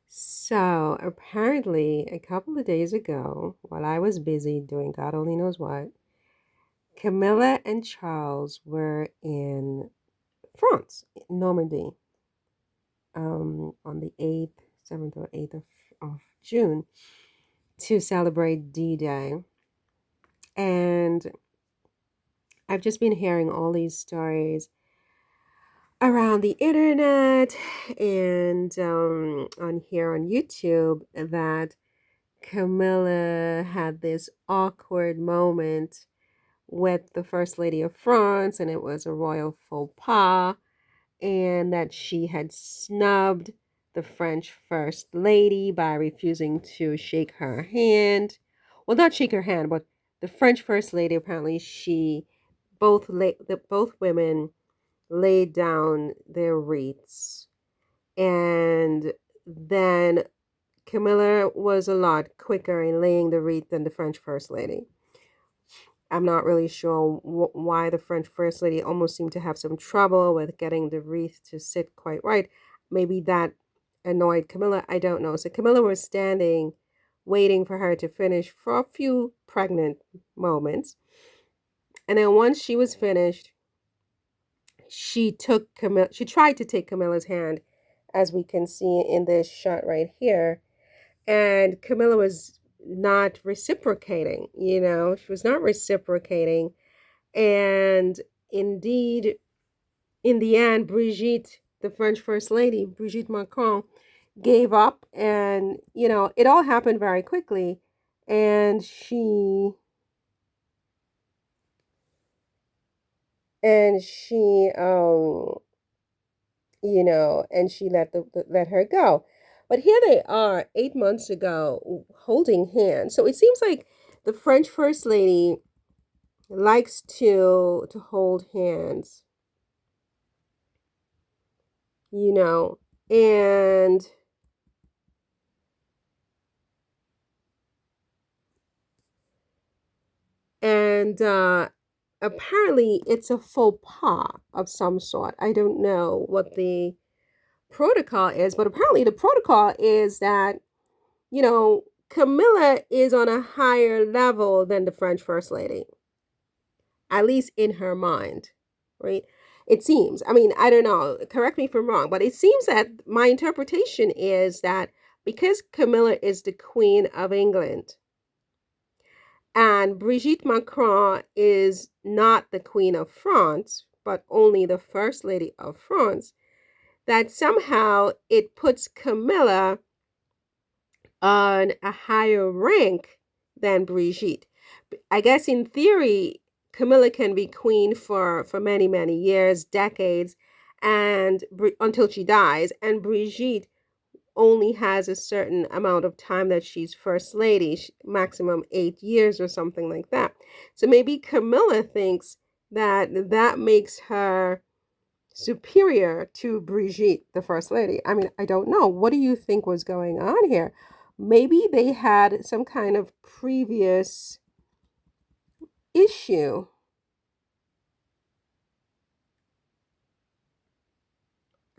So apparently, a couple of days ago, while I was busy doing God only knows what, Camilla and Charles were in France, Normandy, on the 8th, 7th or 8th of June to celebrate D-Day. And I've just been hearing all these stories around the internet and on here on YouTube that Camilla had this awkward moment with the First Lady of France, and it was a royal faux pas, and that she had snubbed the French First Lady by refusing to shake her hand. Well, not shake her hand, but the French First Lady apparently both women laid down their wreaths, and then Camilla was a lot quicker in laying the wreath than the French First Lady. I'm not really sure why the French First Lady almost seemed to have some trouble with getting the wreath to sit quite right. Maybe that annoyed Camilla. I don't know. So Camilla was standing, waiting for her to finish for a few pregnant moments. And then once she was finished, she tried to take Camilla's hand, as we can see in this shot right here. And Camilla was not reciprocating, she was not reciprocating. And indeed, in the end, Brigitte, the French First Lady, Brigitte Macron, gave up, and it all happened very quickly. And she let her go. But here they are 8 months ago holding hands. So it seems like the French First Lady likes to hold hands, you know, and and apparently it's a faux pas of some sort. I don't know what the protocol is, but apparently the protocol is that, Camilla is on a higher level than the French First Lady, at least in her mind, right? It seems. I mean, I don't know. Correct me if I'm wrong, but it seems that my interpretation is that because Camilla is the Queen of England and Brigitte Macron is not the Queen of France, but only the First Lady of France, that somehow it puts Camilla on a higher rank than Brigitte. I guess in theory, Camilla can be queen for many, many years, decades, and until she dies. And Brigitte only has a certain amount of time that she's first lady, maximum 8 years or something like that. So maybe Camilla thinks that that makes her superior to Brigitte, the first lady. I mean, I don't know. What do you think was going on here? Maybe they had some kind of previous issue.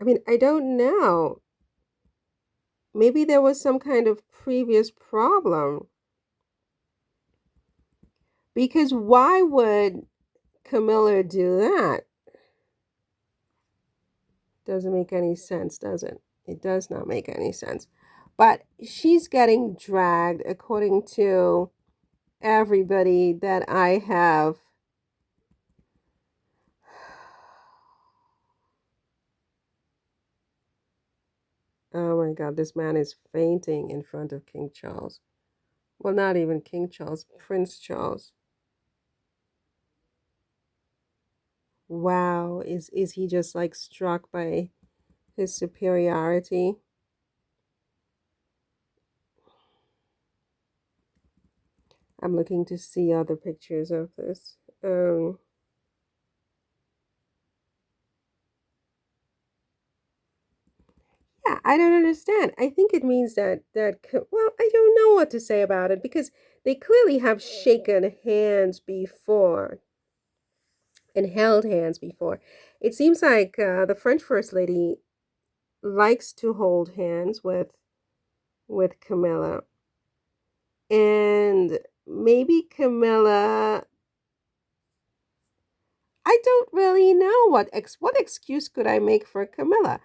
I mean, I don't know. Maybe there was some kind of previous problem. Because why would Camilla do that? Doesn't make any sense, does it? It does not make any sense. But she's getting dragged, according to everybody that I have. Oh my God, this man is fainting in front of King Charles. Well, not even King Charles, Prince Charles. Wow, is he just like struck by his superiority? I'm looking to see other pictures of this. Yeah, I don't understand. I think it means well, I don't know what to say about it because they clearly have shaken hands before and held hands before. It seems like the French First Lady likes to hold hands with with Camilla. And maybe Camilla, I don't really know what excuse could I make for Camilla.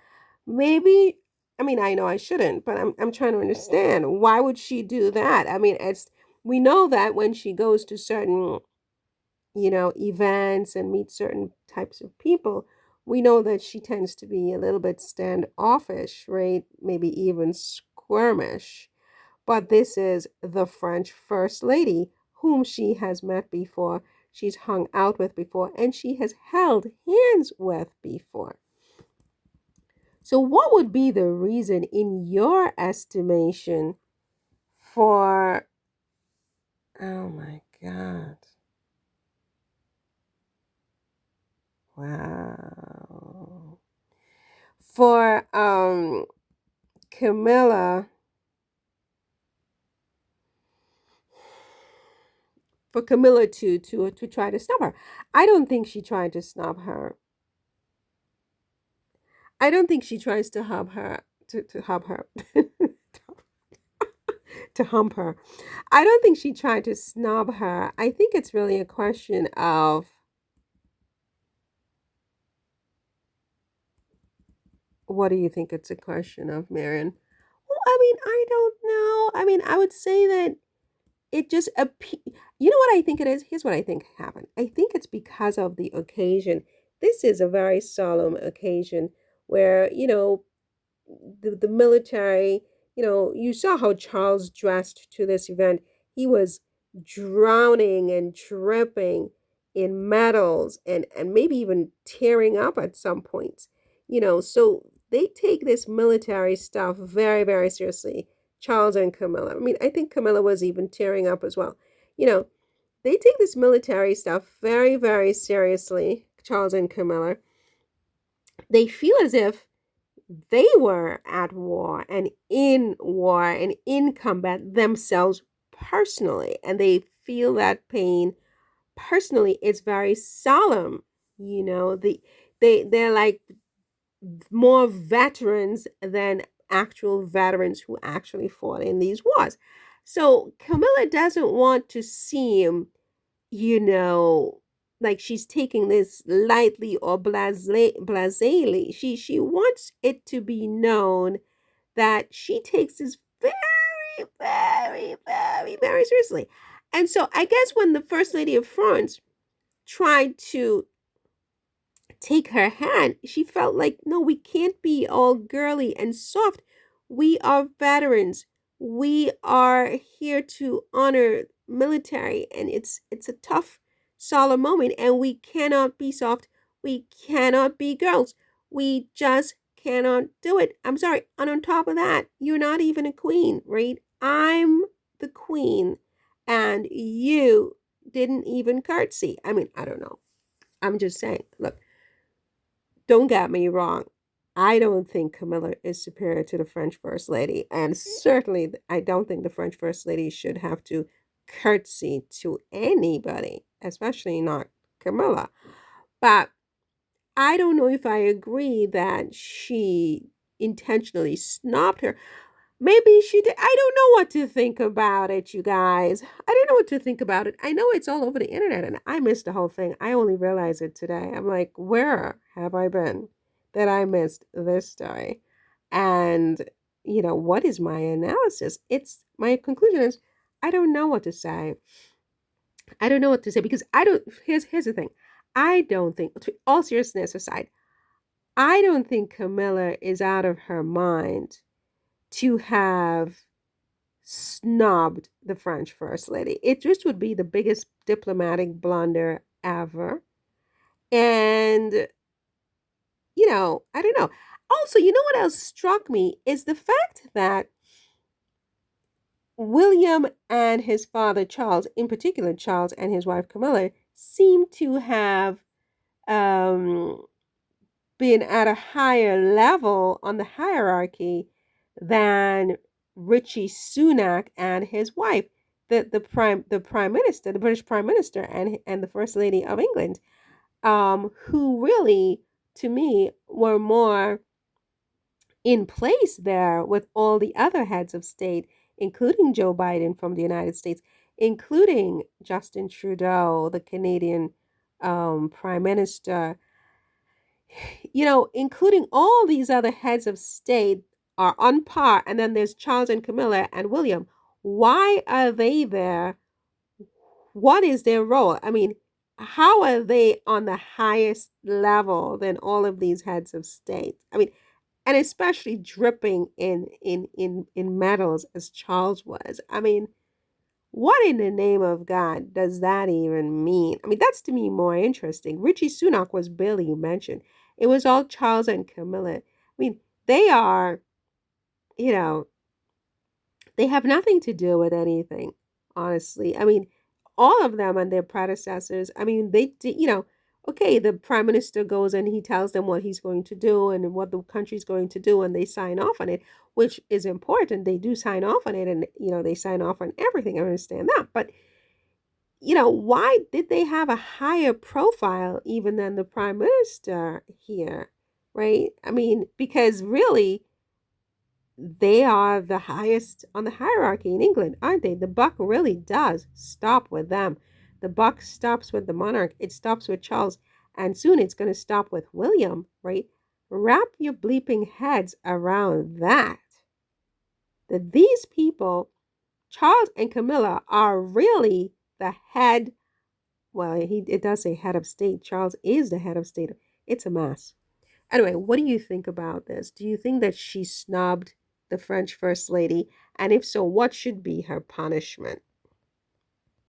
Maybe, I mean, I know I shouldn't, but I'm trying to understand why would she do that? I mean, it's we know that when she goes to certain, events and meets certain types of people, we know that she tends to be a little bit standoffish, right? Maybe even squirmish. But this is the French First Lady, whom she has met before, she's hung out with before, and she has held hands with before. So, what would be the reason, in your estimation, for. Oh my God. Wow. For Camilla, to try to snub her. I don't think she tried to snub her. I don't think she tries to hub her to hub her to hump her. I don't think she tried to snub her. I think it's really a question of what do you think it's a question of, Marion? Well, I mean, I don't know. I mean, I would say that it just you know what I think it is? Here's what I think happened. I think it's because of the occasion. This is a very solemn occasion where, the military, you saw how Charles dressed to this event. He was drowning and dripping in medals and maybe even tearing up at some points. So they take this military stuff very, very seriously. Charles and Camilla. I mean, I think Camilla was even tearing up as well. You know, they take this military stuff very, very seriously, Charles and Camilla. They feel as if they were at war and in combat themselves personally, and they feel that pain personally. It's very solemn. They're like more veterans than actual veterans who actually fought in these wars. So Camilla doesn't want to seem, you know, like she's taking this lightly or blasely. She wants it to be known that she takes this very, very, very, very seriously. And so I guess when the First Lady of France tried to take her hand, she felt like, no, we can't be all girly and soft. We are veterans. We are here to honor military, and it's a tough, solemn moment, and we cannot be soft. We cannot be girls. We just cannot do it. I'm sorry. And on top of that, you're not even a queen, right? I'm the queen, and you didn't even curtsy. I mean, I don't know. I'm just saying. Look, don't get me wrong. I don't think Camilla is superior to the French First Lady. And certainly, I don't think the French First Lady should have to curtsy to anybody, especially not Camilla. But I don't know if I agree that she intentionally snubbed her. Maybe she did. I don't know what to think about it, you guys. I don't know what to think about it. I know it's all over the internet and I missed the whole thing. I only realized it today. I'm like, where have I been that I missed this story? And, what is my analysis? My conclusion is I don't know what to say. I don't know what to say because here's the thing. I don't think, all seriousness aside, I don't think Camilla is out of her mind to have snubbed the French First Lady. It just would be the biggest diplomatic blunder ever. And, I don't know. Also, you know what else struck me is the fact that William and his father, Charles, in particular, Charles and his wife, Camilla, seem to have um, been at a higher level on the hierarchy than Richie Sunak and his wife, the prime minister, the British prime minister, and the first lady of England, who really, to me, were more in place there with all the other heads of state, including Joe Biden from the United States, including Justin Trudeau, the Canadian Prime Minister, including all these other heads of state are on par. And then there's Charles and Camilla and William. Why are they there? What is their role? I mean, how are they on the highest level than all of these heads of state? I mean, and especially dripping in medals as Charles was. I mean, what in the name of God does that even mean? I mean, that's to me more interesting. Richie Sunak was barely mentioned. It was all Charles and Camilla. I mean, they are, you know, they have nothing to do with anything, honestly. I mean, all of them and their predecessors, I mean, they did, okay, the prime minister goes and he tells them what he's going to do and what the country's going to do, and they sign off on it, which is important. They do sign off on it, and, they sign off on everything. I understand that. But, why did they have a higher profile even than the prime minister here, right? I mean, because really, they are the highest on the hierarchy in England, aren't they? The buck really does stop with them. The buck stops with the monarch. It stops with Charles. And soon it's going to stop with William, right? Wrap your bleeping heads around that. That these people, Charles and Camilla, are really the head. Well, it does say head of state. Charles is the head of state. It's a mess. Anyway, what do you think about this? Do you think that she snubbed the French First Lady? And if so, what should be her punishment?